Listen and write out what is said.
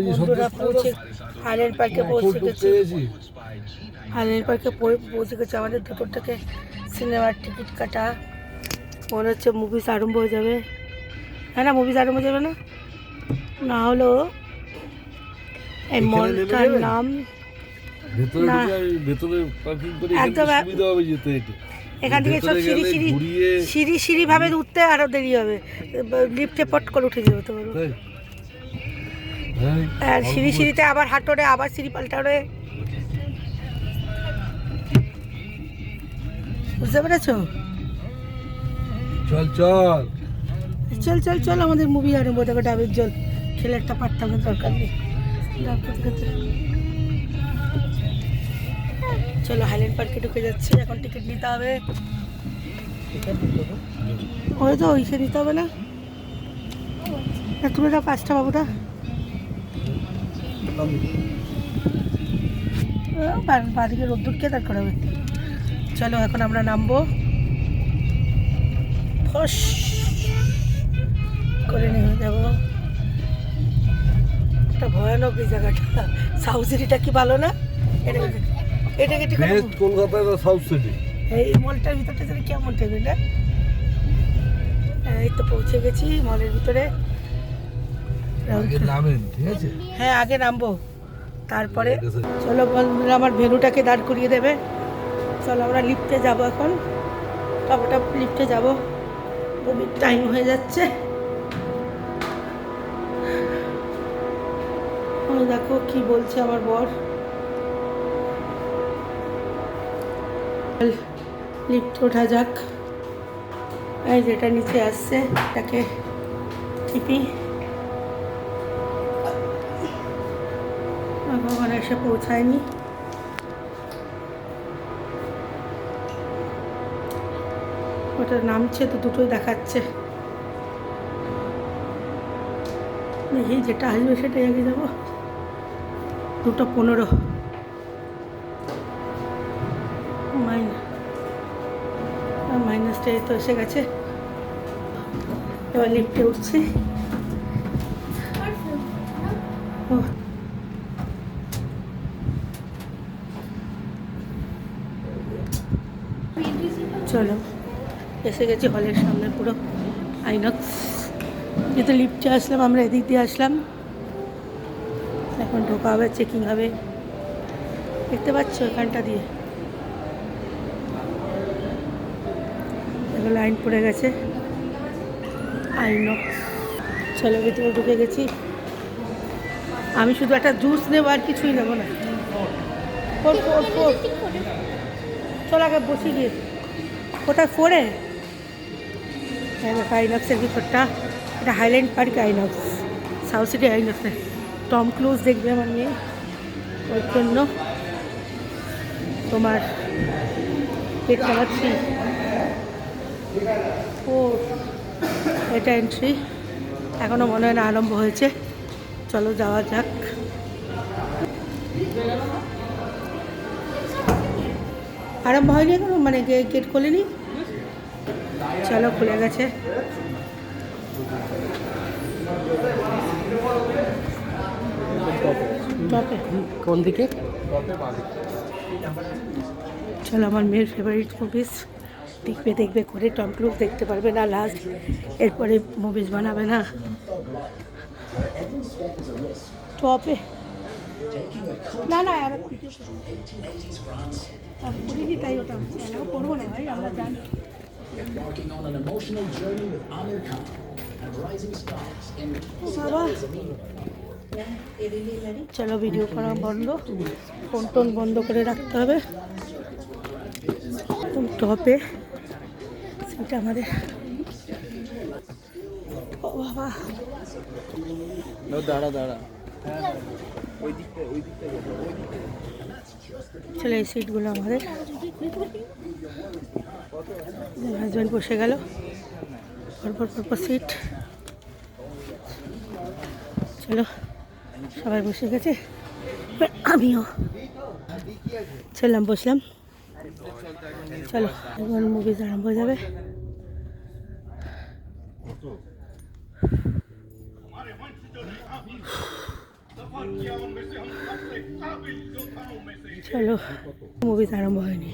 বন্ধুরা পৌঁছে হাইল্যান্ড পার্কে পৌঁছে গেছি। হাইল্যান্ড পার্কে পৌঁছে গেছে। আমাদের দুপুর থেকে সিনেমার টিকিট কাটা। মনে হচ্ছে মুভিজ আরম্ভ হয়ে যাবে। হ্যাঁ না, মুভিজ আরম্ভ হয়ে যাবে না, না হলো এই মলটার নাম একদম এখান থেকে সব সিঁড়ি ভাবে উঠতে আরো দেরি হবে। লিফটে পট করে উঠে যাবে তো। আর সিঁড়িতে আবার হাঁটোরে, আবার সিঁড়ি পাল্টারে, বুঝতে পেরেছ? চল চল চল চল চল, আমাদের মুভি আরম্ভ হবে। ডাবের জল খেলে একটা পারতাম, দরকার নেই। চলো হাইল্যান্ড পার্কে ঢুকে যাচ্ছে। এখন টিকিট নিতে হবে। ওই তো ওইসে নিতে হবে না? তুমি তো 5টা বাবুটা বাদিকে রোদ্দুর কে দাঁড় করাবে। চলো এখন আমরা নামবো। ফস করে নেমে যাবো। একটা ভয়ানক এই জায়গাটা। সাউথ সিটিটা কি ভালো না? এটাকে কলকাতায় সাউথ সিটি। এই মলটার ভিতরটা যেন কেমন টাইপের না? এই তো পৌঁছে গেছি মলের ভিতরে। ঠিক আছে, হ্যাঁ আগে নামবো, তারপরে চলো বন্ধুরা আমার ভেনুটাকে দাঁড় করিয়ে দেবে। চলো আমরা লিফটে যাব এখন। টপটা লিফটে যাব, খুবই টাইম হয়ে যাচ্ছে। দেখো কি বলছে আমার বর। লিফট ওঠা যাক। এই যেটা নিচে আসছে এটাকে টিপি। ভগবান এসে পৌঁছায়নি। ওটা নামছে তো, দুটোই দেখাচ্ছে। দেখি যেটা আসবে সেটাই আগে যাবো। 2:15 মাইনাসটা তো এসে গেছে। এবার লিফটে উঠছি। চলো এসে গেছি হলের সামনে, পুরো আইনক্স। যেহেতু লিফটে আসলাম, আমরা এদিক দিয়ে আসলাম। এখন ঢোকা হবে, চেকিং হবে। দেখতে পাচ্ছ এখানটা দিয়ে এগুলো লাইন পড়ে গেছে। আইনক্স। চলো ভিতরে ঢুকে গেছি। আমি শুধু একটা জুস নেবো, আর কিছুই নেবো না। চল আগে বসি গিয়ে। কোথায় 4-এ? আইনক্সের ভিতরটা। এটা Highland Park INOX, South City আইনক্সে। টম ক্রুজ দেখবে আমার মেয়ে, ওই জন্য তোমার গেট নাম্বার 3। ও এটা এন্ট্রি, এখনও মনে হয় না আরম্ভ হয়েছে। চলো যাওয়া যাক। আরম্ভ হয়নি এখনো, মানে গেট খোলেনি। চলো খুলে গেছে। কোন দিকে? চলো আমার মেয়ের ফেভারিট মুভিস দেখবে করে। টম ক্রুজ দেখতে পারবে না লাস্ট, এরপরে মুভিস বানাবে না। টপে না না পুরিনি, তাই ওটা করবো না ভাই, আমরা জানি। চলো ভিডিও করা বন্ধ, ফোন টোন বন্ধ করে রাখতে হবে। টপে সেটা আমাদের। ও বাবা, দাঁড়া চলো এই সিটগুলো আমাদের। হাজব্যান্ড বসে গেল, পরপর সিট। চলো সবাই বসে গেছে, আমিও চললাম, বসলাম। চলো এবার মুভিজ আরম্ভ হয়ে যাবে। চলো, মুভি আরম্ভ হয়নি।